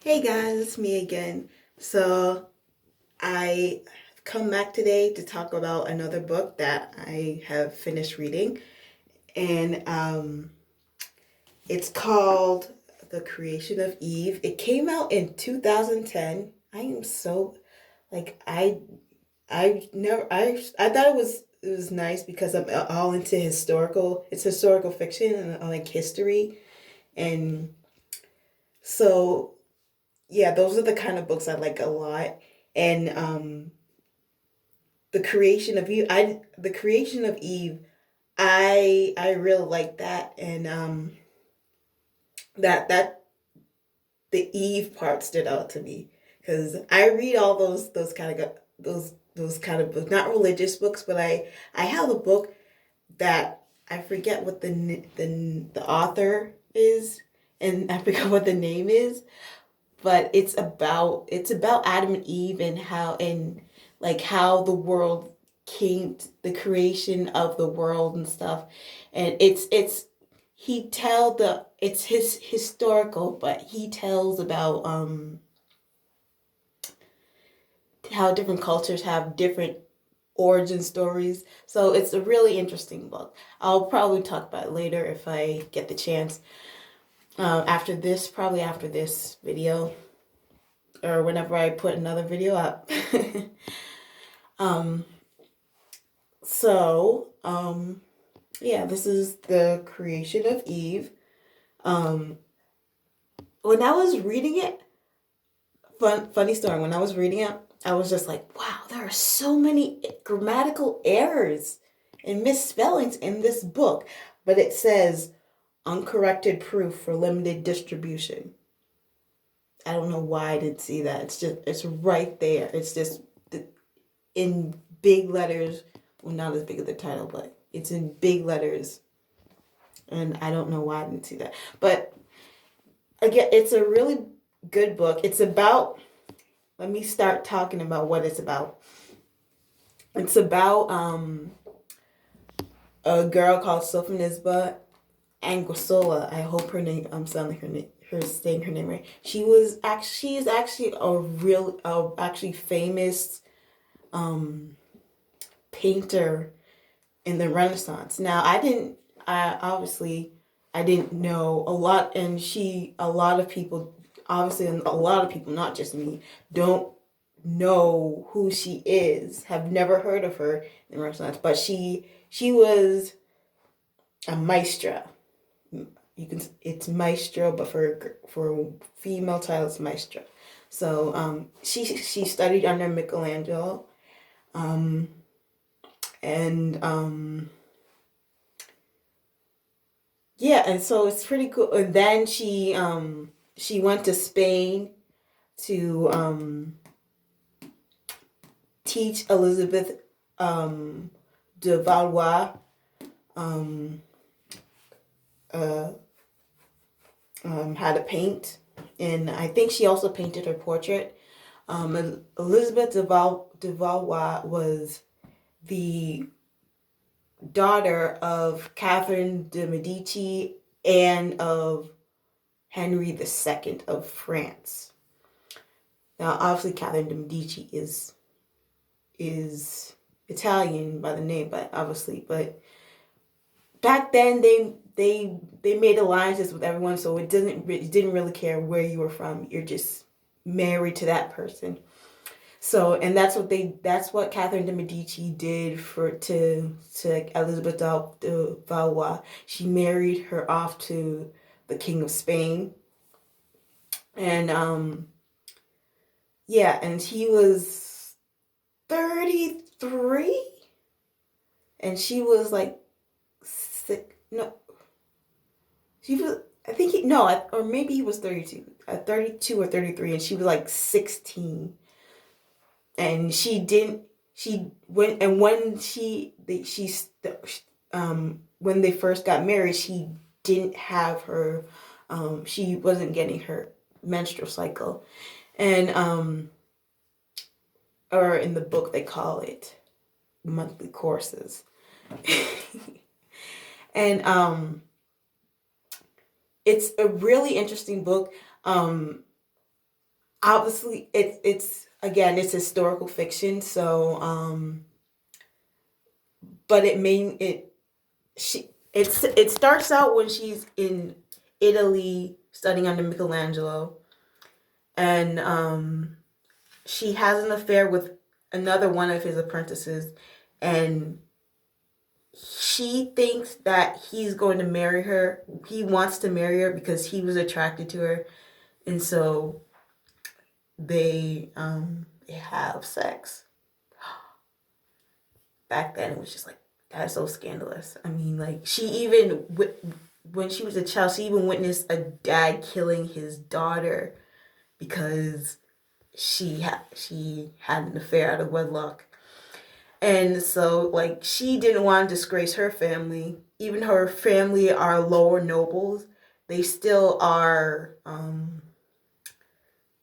Hey guys, it's me again. I come back today to talk about another book that I have finished reading, and it's called The Creation of Eve. It came out in 2010. I am so like I never I thought it was nice because I'm all into historical. It's historical fiction and I like history, and so yeah, those are the kind of books I like a lot. And the creation of Eve, I really like that. And that the Eve part stood out to me because I read all those kind of those kind of books, not religious books, but I have a book that I forget what the author is, and I forget what the name is, but it's about Adam and Eve and how the world came, the creation of the world and stuff. And it's his historical, but he tells about how different cultures have different origin stories. So it's a really interesting book. I'll probably talk about it later if I get the chance. Probably after this video, or whenever I put another video up. um, so, yeah, this is the creation of Eve. Um, when I was reading it, funny story, when I was reading it, I was just like, wow, there are so many grammatical errors and misspellings in this book. But it says uncorrected proof for limited distribution. I don't know why I didn't see that. It's right there. It's just in big letters. Well, not as big as the title, but it's in big letters. And I don't know why I didn't see that. But again, it's a really good book. Let me start talking about what it's about. It's about a girl called Sophonisba Anguissola. I hope her name, I'm saying her name right. She is actually actually famous um, painter in the Renaissance. Now, I didn't know a lot, and a lot of people, obviously, and a lot of people, not just me, don't know who she is, have never heard of her in the Renaissance, but she was a maestra. It's maestro, but for female title, it's maestra. So she studied under Michelangelo, um, and yeah, and so it's pretty cool. And then she went to Spain to teach Elizabeth de Valois um, uh, how to paint, and I think she also painted her portrait. Elizabeth de Valois was the daughter of Catherine de Medici and of Henry II of France. Now, obviously, Catherine de Medici is Italian by the name, but back then they made alliances with everyone, so it didn't really care where you were from. You're just married to that person. So, and that's what Catherine de Medici did to Elizabeth de Valois. She married her off to the King of Spain, and yeah, and he was 33, and she was like sick. No, she was. I think he no, or maybe he was 32. 32 or 33, and she was like 16, and she didn't she when and when she when they first got married, she didn't have her she wasn't getting her menstrual cycle, and or in the book they call it monthly courses. And it's a really interesting book. obviously it's again, it's historical fiction, so but it starts out when she's in Italy studying under Michelangelo, and she has an affair with another one of his apprentices, and she thinks that he's going to marry her. He wants to marry her because he was attracted to her, and so they have sex. Back then, it was just like, that's so scandalous. I mean, like, she even when she was a child, she even witnessed a dad killing his daughter because she had an affair out of wedlock. And so, like, she didn't want to disgrace her family. Even her family are lower nobles. They still are,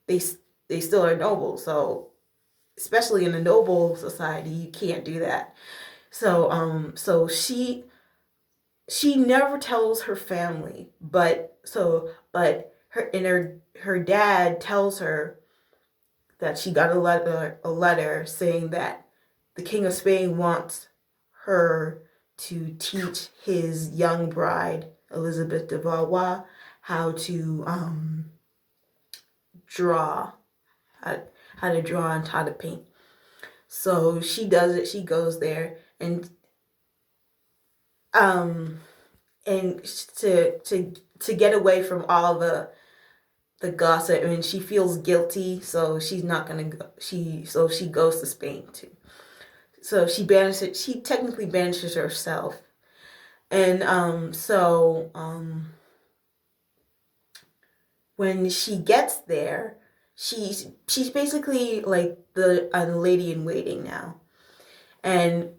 they, they still are noble. So, especially in a noble society, you can't do that. So she never tells her family, but her dad tells her that she got a letter saying that the King of Spain wants her to teach his young bride, Elizabeth de Valois, how to draw, how to draw and how to paint. So she does it. She goes there um and to get away from all the gossip, and she feels guilty, so she's not gonna go. She goes to Spain too. So she technically banishes herself. And when she gets there, she's basically like a lady in waiting now. And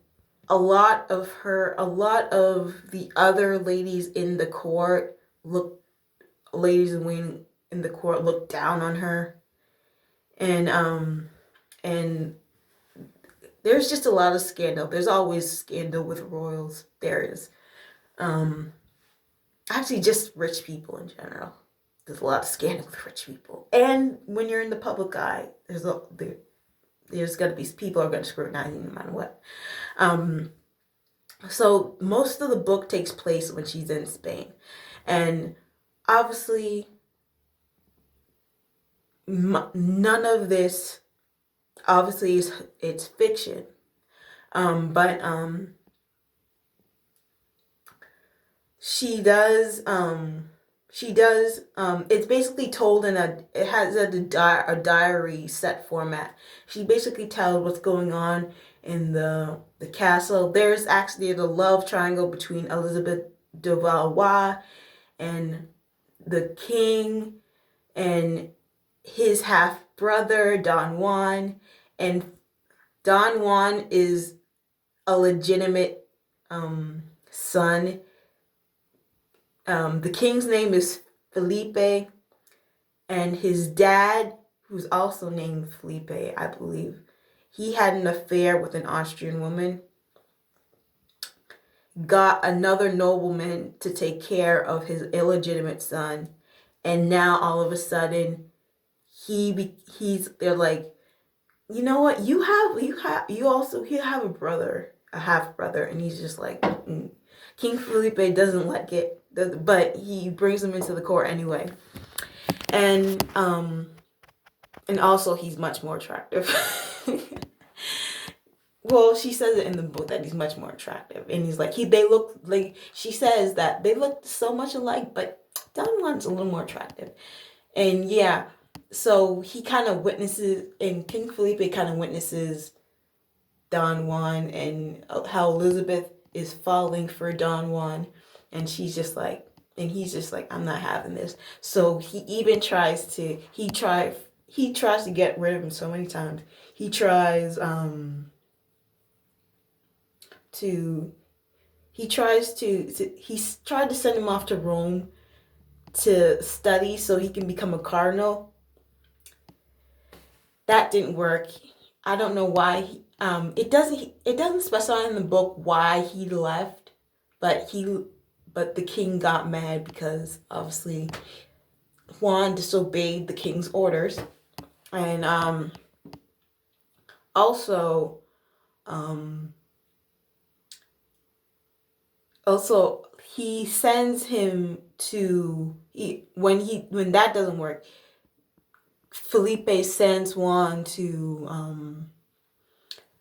a lot of the other ladies in the court ladies in waiting in the court look down on her. And there's just a lot of scandal. There's always scandal with royals. There is. Actually, just rich people in general. There's a lot of scandal with rich people. And when you're in the public eye, there's going to be people are going to scrutinize you no matter what. So most of the book takes place when she's in Spain. And obviously, none of this, obviously, it's fiction. But she does it's basically told it has a diary set format. She basically tells what's going on in the castle. There's actually the love triangle between Elizabeth de Valois and the king and his half brother Don Juan. And Don Juan is a legitimate son. The king's name is Felipe, and his dad, who's also named Felipe, I believe, he had an affair with an Austrian woman, got another nobleman to take care of his illegitimate son, and now all of a sudden they're like, you know what, you have a brother, a half brother. And he's just like, King Felipe doesn't like it, but he brings him into the court anyway. And also he's much more attractive. Well, she says it in the book that he's much more attractive, and he's like, they look like, she says that they look so much alike, but Don Juan's a little more attractive. And yeah, so he kind of witnesses, and King Felipe kind of witnesses Don Juan and how Elizabeth is falling for Don Juan, and he's just like, I'm not having this. So he tries to get rid of him so many times. He tries he's tried to send him off to Rome to study so he can become a cardinal. That didn't work. I don't know why. It doesn't specify in the book why he left, but the king got mad because obviously Juan disobeyed the king's orders. And also um also he sends him to when that doesn't work, Felipe sends Juan to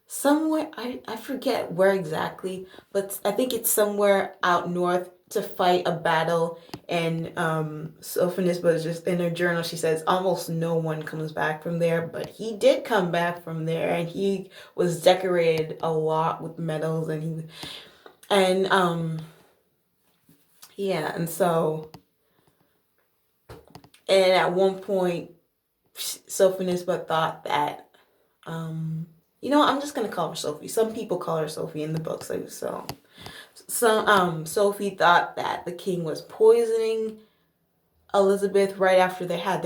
somewhere, I forget where exactly, but I think it's somewhere out north to fight a battle. And Sophonisba, just in her journal, she says almost no one comes back from there, but he did come back from there, and he was decorated a lot with medals, and yeah, and so, and at one point Sophonisba thought that I'm just gonna call her Sophie. Some people call her Sophie in the books, Sophie thought that the king was poisoning Elizabeth right after they had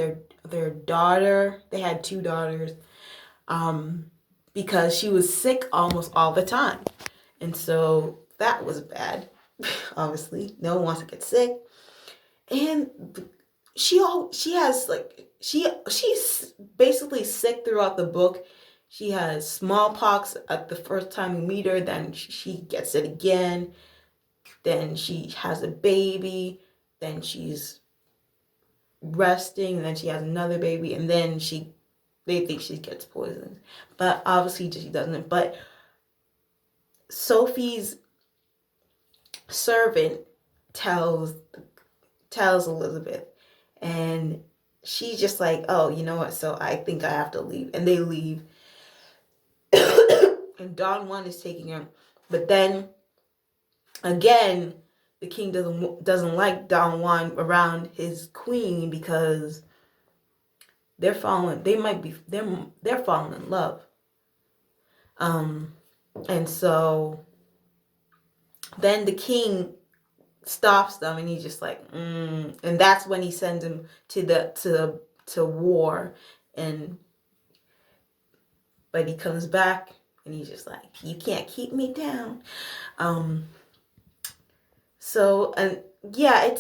their daughter. They had two daughters, because she was sick almost all the time, and so that was bad. Obviously, no one wants to get sick, and she has like she's basically sick throughout the book. She has smallpox at the first time we meet her, then she gets it again, then she has a baby, then she's resting, and then she has another baby, and then they think she gets poisoned, but obviously she doesn't. But Sophie's servant tells Elizabeth, and she's just like, oh, you know what, so I think I have to leave, and they leave. And Don Juan is taking her, but then again the king doesn't like Don Juan around his queen, because they're falling in love. And so then the king stops them, and he's just like, and that's when he sends him to war. And but he comes back, and he's just like, you can't keep me down. So, and yeah,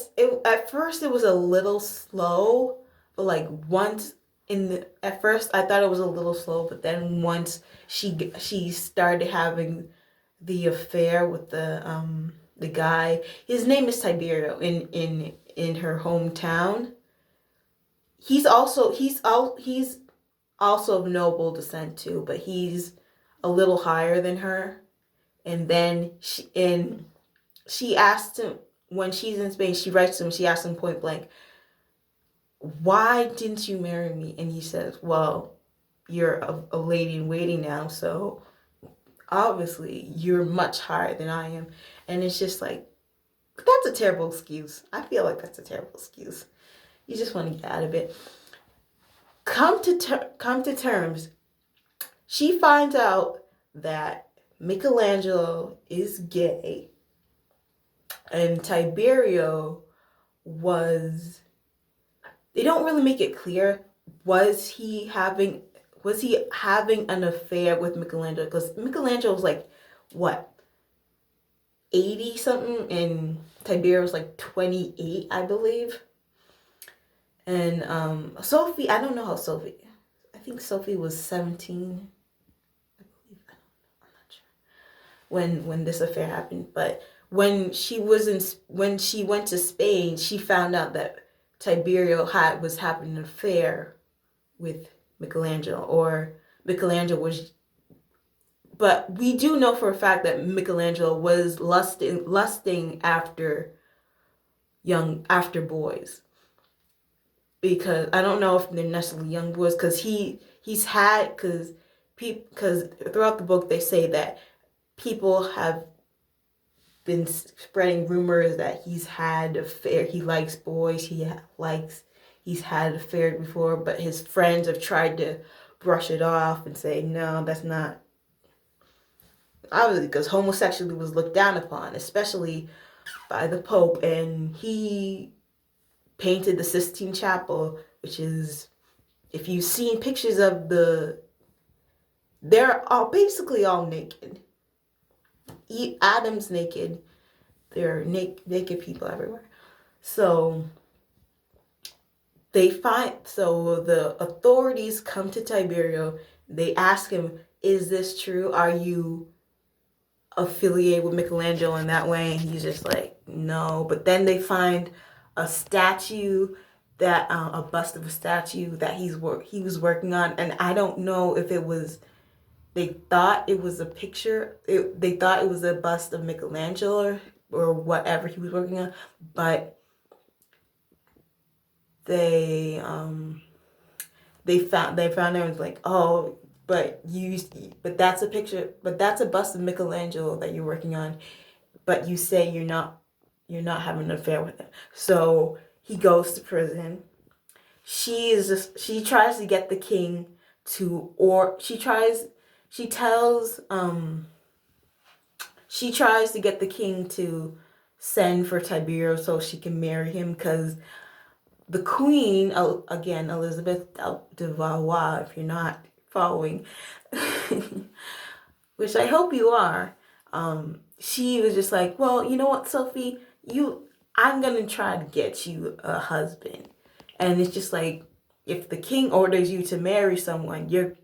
at first it was a little slow, but like once at first I thought it was a little slow, but then once she started having the affair with the guy, his name is Tiberio in her hometown. He's also of noble descent too, but he's a little higher than her. And then she asked him, when she's in Spain, she writes to him, she asks him point blank, why didn't you marry me? And he says, well, you're a lady in waiting now, so obviously you're much higher than I am. And it's just like, that's a terrible excuse. I feel like that's a terrible excuse. You just want to get out of it. Come to terms. She finds out that Michelangelo is gay, and Tiberio was, they don't really make it clear, was he having an affair with Michelangelo, because Michelangelo was like, what, 80 something, and Tiberio was like 28, I believe. And Sophie, I don't know how Sophie, I think Sophie was 17, I believe. I'm not sure when this affair happened, but when she went to Spain, she found out that Tiberio was having an affair with Michelangelo, or Michelangelo was, but we do know for a fact that Michelangelo was lusting after boys, because I don't know if they're necessarily young boys, because because throughout the book they say that people have been spreading rumors that he's had affair. He likes boys. He's had affair before, but his friends have tried to brush it off and say, no, that's not. Obviously, because homosexuality was looked down upon, especially by the Pope, and he painted the Sistine Chapel, which is, if you've seen pictures of they're all basically all naked. Adam's naked. There are naked people everywhere. So the authorities come to Tiberio. They ask him, "Is this true? Are you affiliated with Michelangelo in that way?" And he's just like, "No." But then they find a statue that a bust of a statue that he was working on, and I don't know if it was they thought it was a picture. They thought it was a bust of Michelangelo or whatever he was working on, but they found it and was like, "Oh, but that's a picture, but that's a bust of Michelangelo that you're working on, but you say you're not having an affair with him." So he goes to prison. She tries to get the king to, or she tells she tries to get the king to send for Tiberio so she can marry him, because the queen, again, Elizabeth de Valois, if you're not following, which I hope you are, she was just like, "Well, you know what, Sophie, I'm gonna try to get you a husband." And it's just like, if the king orders you to marry someone, you're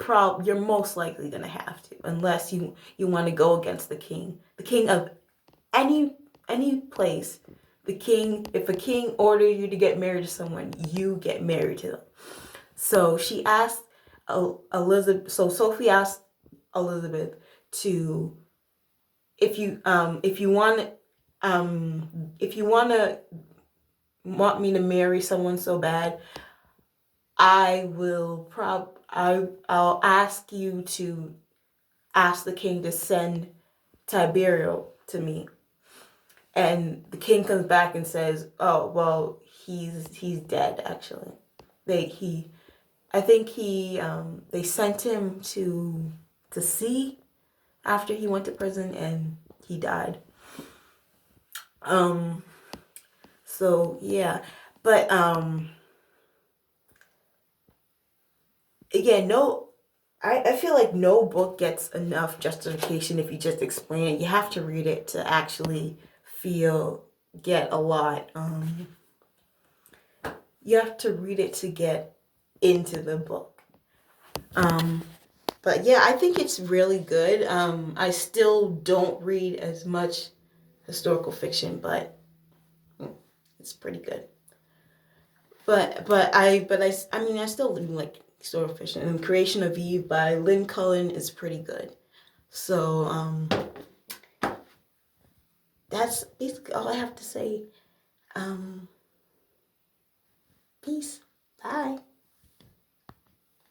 most likely gonna have to, unless you want to go against the king of any place. If a king orders you to get married to someone, you get married to them. So she asked Elizabeth. So Sophie asked Elizabeth to, if you want me to marry someone so bad, I'll ask you to ask the king to send Tiberio to me. And the king comes back and says, "Oh, well, he's dead, actually. I think they sent him to sea after he went to prison, and he died." So yeah, but again, no, I feel like no book gets enough justification if you just explain it. You have to read it to actually get a lot. You have to read it to get into the book. But yeah, I think it's really good. I still don't read as much historical fiction, but it's pretty good. I mean, I still do like historical fiction. And Creation of Eve by Lynn Cullen is pretty good. So that's basically all I have to say. Peace. Bye.